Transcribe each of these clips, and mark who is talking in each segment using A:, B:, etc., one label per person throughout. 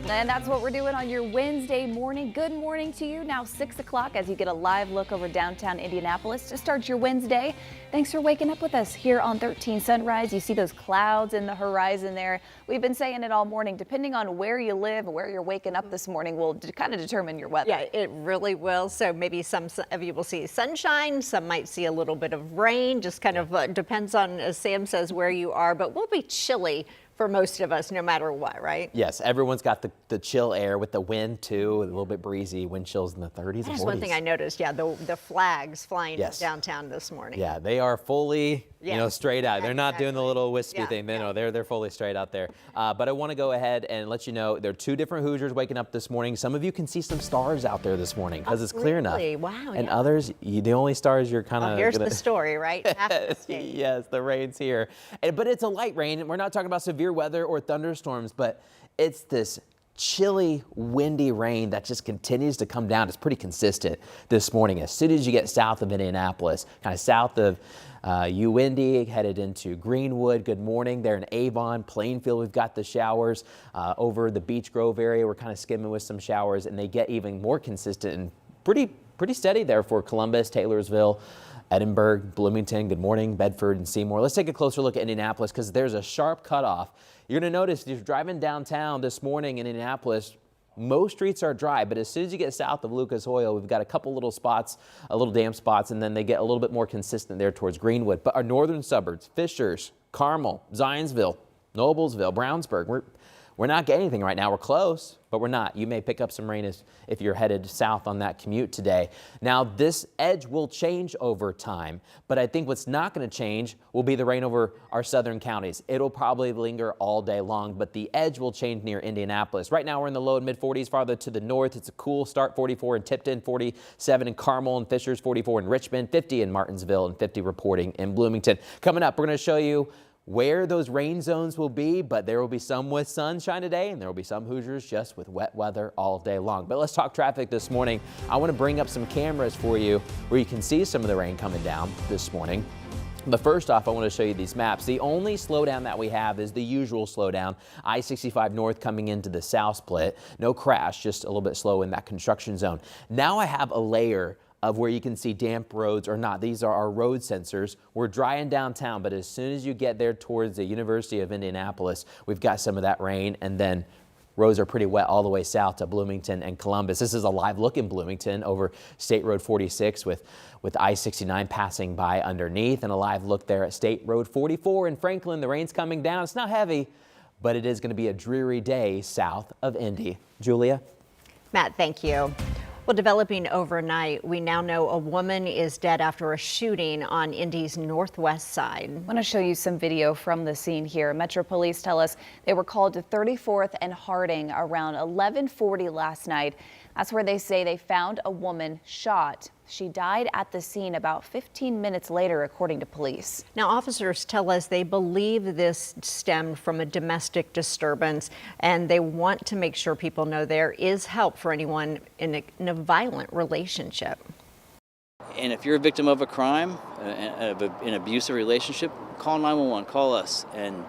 A: And that's what we're doing on your Wednesday morning. Good morning to you. Now 6 o'clock as you get a live look over downtown Indianapolis to start your Wednesday. Thanks for waking up with us here on 13 Sunrise. You see those clouds in the horizon there. We've been saying it all morning. Depending on where you live and where you're waking up this morning will kind of determine your weather.
B: Yeah, it really will. So maybe some of you will see sunshine. Some might see a little bit of rain. Just kind of depends on, as Sam says, where you are. But we'll be chilly for most of us, no matter what, right?
C: Yes, everyone's got the chill air with the wind too, a little bit breezy, wind chills in the 30s and 40s.
B: That's one thing I noticed, yeah, the flags flying downtown this morning.
C: Yeah, they are fully, straight out. They're not doing the little wispy thing. No, they're fully straight out there. But I want to go ahead and let you know there are two different Hoosiers waking up this morning. Some of you can see some stars out there this morning because it's clear enough.
B: Wow.
C: And others, the only stars you're kind of.
B: Here's the story, right? Half the state.
C: Yes, the rain's here. But it's a light rain. We're not talking about severe weather or thunderstorms, but it's this chilly, windy rain that just continues to come down. It's pretty consistent this morning. As soon as you get south of Indianapolis, kind of south of Windy, headed into Greenwood. Good morning there in Avon, Plainfield. We've got the showers over the Beech Grove area. We're kind of skimming with some showers, and they get even more consistent and pretty steady there for Columbus, Taylorsville, Edinburgh, Bloomington. Good morning, Bedford and Seymour. Let's take a closer look at Indianapolis because there's a sharp cutoff. You're going to notice if you're driving downtown this morning in Indianapolis, most streets are dry, but as soon as you get south of Lucas Oil, we've got a couple little spots, damp spots, and then they get a little bit more consistent there towards Greenwood. But our northern suburbs, Fishers, Carmel, Zionsville, Noblesville, Brownsburg, we're not getting anything right now. We're close, but we're not. You may pick up some rain if you're headed south on that commute today. Now, this edge will change over time, but I think what's not going to change will be the rain over our southern counties. It'll probably linger all day long, but the edge will change near Indianapolis. Right now, we're in the low and mid 40s. Farther to the north, it's a cool start, 44 in Tipton, 47 in Carmel and Fishers, 44 in Richmond, 50 in Martinsville, and 50 reporting in Bloomington. Coming up, we're going to show you where those rain zones will be, but there will be some with sunshine today, and there will be some Hoosiers just with wet weather all day long. But let's talk traffic this morning. I want to bring up some cameras for you where you can see some of the rain coming down this morning. But first off, I want to show you these maps. The only slowdown that we have is the usual slowdown. I-65 north coming into the south split. No crash, just a little bit slow in that construction zone. Now I have a layer of where you can see damp roads or not. These are our road sensors. We're dry in downtown, but as soon as you get there towards the University of Indianapolis, we've got some of that rain, and then roads are pretty wet all the way south to Bloomington and Columbus. This is a live look in Bloomington over State Road 46 with I-69 passing by underneath, and a live look there at State Road 44 in Franklin. The rain's coming down. It's not heavy, but it is going to be a dreary day south of Indy. Julia?
B: Matt, thank you. Well, developing overnight, we now know a woman is dead after a shooting on Indy's northwest side.
A: I want to show you some video from the scene here. Metro Police tell us they were called to 34th and Harding around 11:40 last night. That's where they say they found a woman shot. She died at the scene about 15 minutes later, according to police.
B: Now, officers tell us they believe this stemmed from a domestic disturbance, and they want to make sure people know there is help for anyone in a violent relationship.
D: And if you're a victim of a crime, an abusive relationship, call 911, call us, and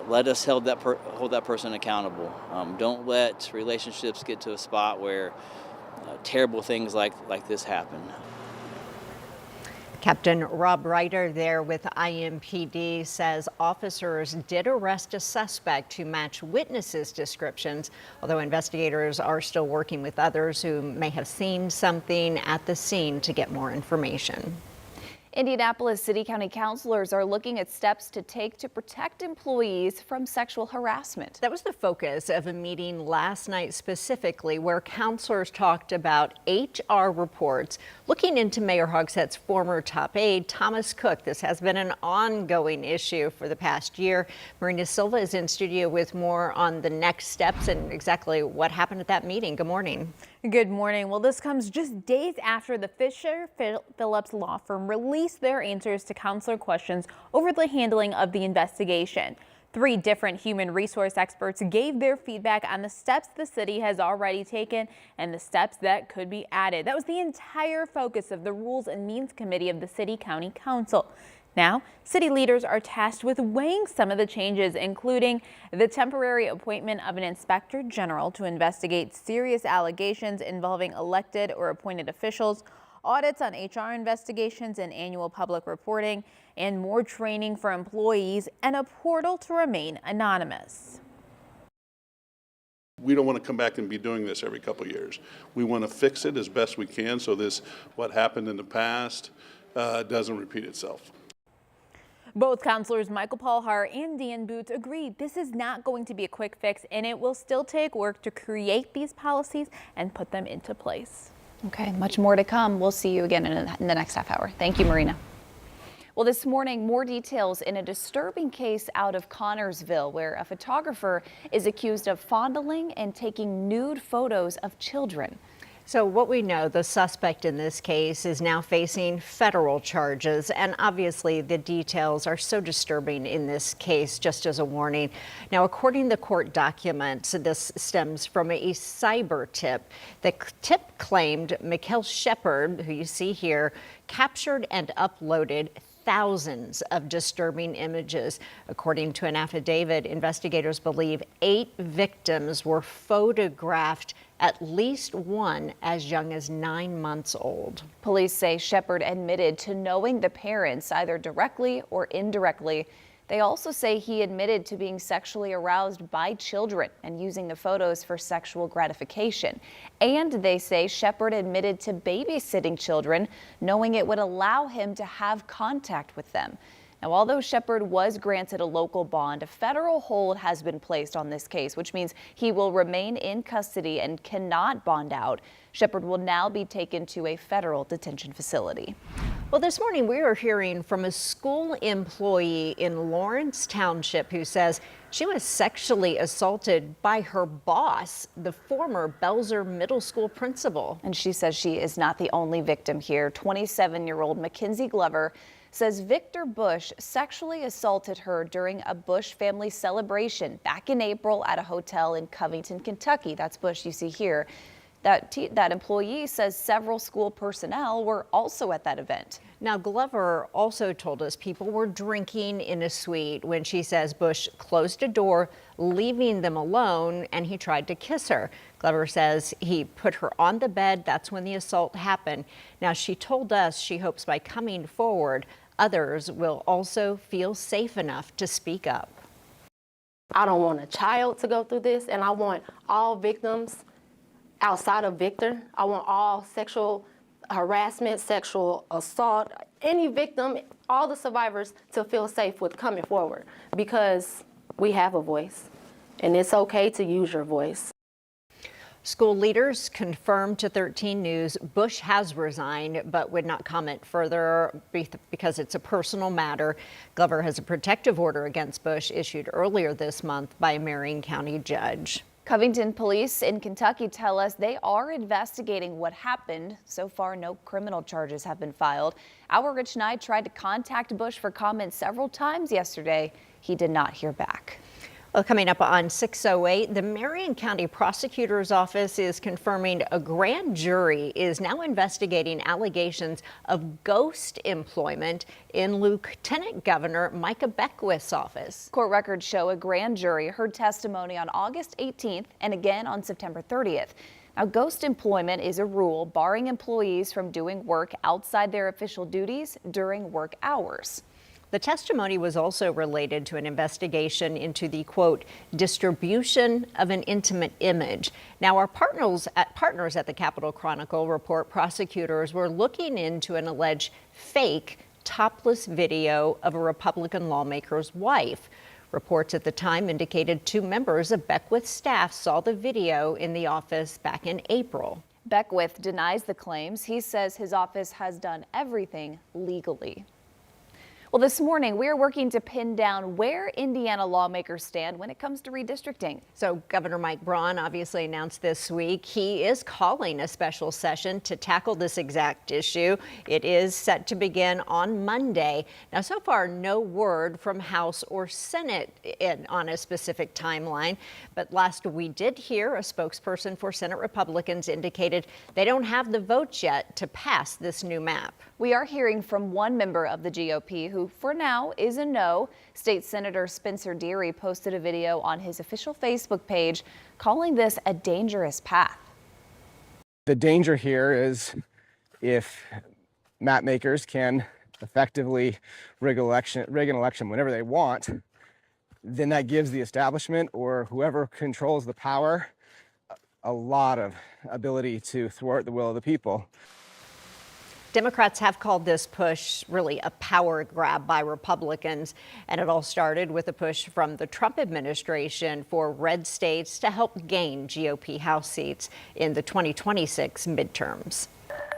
D: let us hold that person accountable. Don't let relationships get to a spot where terrible things like this happen.
B: Captain Rob Ryder there with IMPD says officers did arrest a suspect who matched witnesses' descriptions, although investigators are still working with others who may have seen something at the scene to get more information.
A: Indianapolis City County councilors are looking at steps to take to protect employees from sexual harassment.
B: That was the focus of a meeting last night specifically, where councilors talked about HR reports looking into Mayor Hogsett's former top aide, Thomas Cook. This has been an ongoing issue for the past year. Marina Silva is in studio with more on the next steps and exactly what happened at that meeting. Good morning.
E: Good morning. Well, this comes just days after the Fisher Phillips law firm released their answers to counselor questions over the handling of the investigation. 3 different human resource experts gave their feedback on the steps the city has already taken and the steps that could be added. That was the entire focus of the Rules and Means Committee of the City County Council. Now, city leaders are tasked with weighing some of the changes, including the temporary appointment of an inspector general to investigate serious allegations involving elected or appointed officials, audits on HR investigations and annual public reporting, and more training for employees and a portal to remain anonymous.
F: We don't want to come back and be doing this every couple of years. We want to fix it as best we can so what happened in the past doesn't repeat itself.
E: Both councilors Michael Paul Hart and Dan Boots agreed this is not going to be a quick fix, and it will still take work to create these policies and put them into place.
A: Okay, much more to come. We'll see you again in the next half hour. Thank you, Marina. Well, this morning, more details in a disturbing case out of Connorsville, where a photographer is accused of fondling and taking nude photos of children.
B: So what we know, the suspect in this case is now facing federal charges, and obviously the details are so disturbing in this case, just as a warning. Now, according to court documents, this stems from a cyber tip. The tip claimed Mikkel Shepard, who you see here, captured and uploaded thousands of disturbing images. According to an affidavit, investigators believe 8 victims were photographed, at least one as young as 9 months old.
A: Police say Shepard admitted to knowing the parents either directly or indirectly. They also say he admitted to being sexually aroused by children and using the photos for sexual gratification. And they say Shepard admitted to babysitting children, knowing it would allow him to have contact with them. Now, although Shepard was granted a local bond, a federal hold has been placed on this case, which means he will remain in custody and cannot bond out. Shepard will now be taken to a federal detention facility.
B: Well, this morning we are hearing from a school employee in Lawrence Township who says she was sexually assaulted by her boss, the former Belzer Middle School principal.
A: And she says she is not the only victim here. 27-year-old Mackenzie Glover says Victor Bush sexually assaulted her during a Bush family celebration back in April at a hotel in Covington, Kentucky. That's Bush you see here. That employee says several school personnel were also at that event.
B: Now, Glover also told us people were drinking in a suite when she says Bush closed a door, leaving them alone, and he tried to kiss her. Glover says he put her on the bed. That's when the assault happened. Now, she told us she hopes by coming forward, others will also feel safe enough to speak up.
G: I don't want a child to go through this, and I want all victims outside of Victor. I want all sexual harassment, sexual assault, any victim, all the survivors to feel safe with coming forward, because we have a voice and it's okay to use your voice.
B: School leaders confirmed to 13 News Bush has resigned but would not comment further because it's a personal matter. Glover has a protective order against Bush issued earlier this month by a Marion County judge.
A: Covington police in Kentucky tell us they are investigating what happened. So far, no criminal charges have been filed. Our Rich Knight tried to contact Bush for comment several times yesterday. He did not hear back.
B: Well, coming up on 6:08, the Marion County Prosecutor's Office is confirming a grand jury is now investigating allegations of ghost employment in Lieutenant Governor Micah Beckwith's office.
A: Court records show a grand jury heard testimony on August 18th and again on September 30th. Now, ghost employment is a rule barring employees from doing work outside their official duties during work hours.
B: The testimony was also related to an investigation into the, quote, distribution of an intimate image. Now, our partners at the Capitol Chronicle report prosecutors were looking into an alleged fake topless video of a Republican lawmaker's wife. Reports at the time indicated 2 members of Beckwith's staff saw the video in the office back in April.
A: Beckwith denies the claims. He says his office has done everything legally. Well, this morning, we are working to pin down where Indiana lawmakers stand when it comes to redistricting.
B: So Governor Mike Braun obviously announced this week he is calling a special session to tackle this exact issue. It is set to begin on Monday. Now, so far, no word from House or Senate on a specific timeline. But last we did hear a spokesperson for Senate Republicans indicated they don't have the votes yet to pass this new map.
A: We are hearing from one member of the GOP who who for now is a no. State Senator Spencer Deary posted a video on his official Facebook page calling this a dangerous path.
H: The danger here is if map makers can effectively rig an election whenever they want, then that gives the establishment or whoever controls the power a lot of ability to thwart the will of the people.
B: Democrats have called this push really a power grab by Republicans, and it all started with a push from the Trump administration for red states to help gain GOP House seats in the 2026 midterms.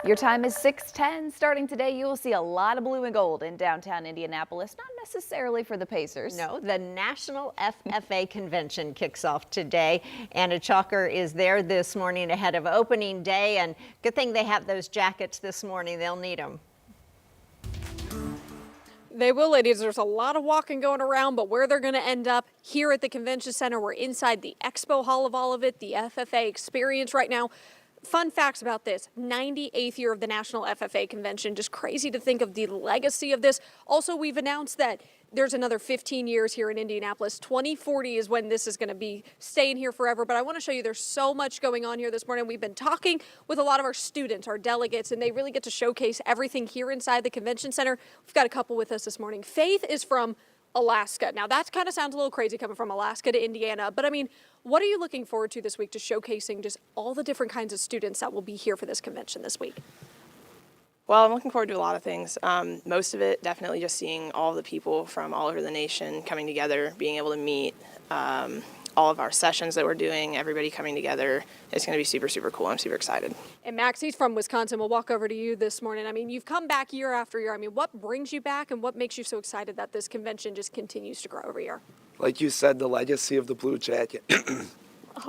A: Your time is 6:10. Starting today, you will see a lot of blue and gold in downtown Indianapolis, not necessarily for the Pacers.
B: No, the National FFA Convention kicks off today. Anna Chalker is there this morning ahead of opening day, and good thing they have those jackets this morning. They'll need them.
I: They will, ladies. There's a lot of walking going around, but where they're going to end up here at the convention center, we're inside the expo hall of all of it, the FFA experience right now. Fun facts about this, 98th year of the National FFA Convention. Just crazy to think of the legacy of this. Also, we've announced that there's another 15 years here in Indianapolis. 2040 is when this is going to be staying here forever. But I want to show you there's so much going on here this morning. We've been talking with a lot of our students, our delegates, and they really get to showcase everything here inside the convention center. We've got a couple with us this morning. Faith is from Alaska. Now that kind of sounds a little crazy coming from Alaska to Indiana, but I mean, what are you looking forward to this week to showcasing just all the different kinds of students that will be here for this convention this week?
J: Well, I'm looking forward to a lot of things. Most of it, definitely just seeing all the people from all over the nation coming together, being able to meet, all of our sessions that we're doing, everybody coming together. It's going to be super, super cool. I'm super excited.
I: And Max, he's from Wisconsin. We'll walk over to you this morning. I mean, you've come back year after year. I mean, what brings you back and what makes you so excited that this convention just continues to grow every year?
K: Like you said, the legacy of the Blue Jacket.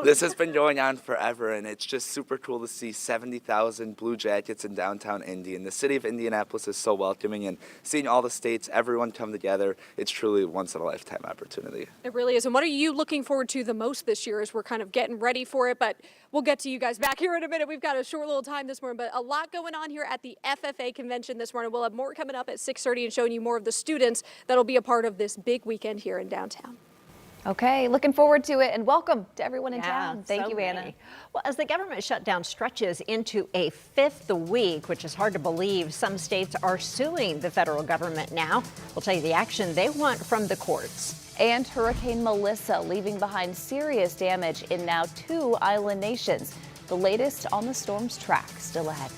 K: This has been going on forever, and it's just super cool to see 70,000 Blue Jackets in downtown Indy. And the city of Indianapolis is so welcoming, and seeing all the states, everyone come together, it's truly a once-in-a-lifetime opportunity.
I: It really is. And what are you looking forward to the most this year as we're kind of getting ready for it? But we'll get to you guys back here in a minute. We've got a short little time this morning, but a lot going on here at the FFA convention this morning. We'll have more coming up at 6:30 and showing you more of the students that'll be a part of this big weekend here in downtown.
A: Okay, looking forward to it, and welcome to everyone in town. Thank you, Anna.
B: Well, as the government shutdown stretches into a fifth week, which is hard to believe, some states are suing the federal government now. We'll tell you the action they want from the courts.
A: And Hurricane Melissa leaving behind serious damage in now 2 island nations. The latest on the storm's track still ahead.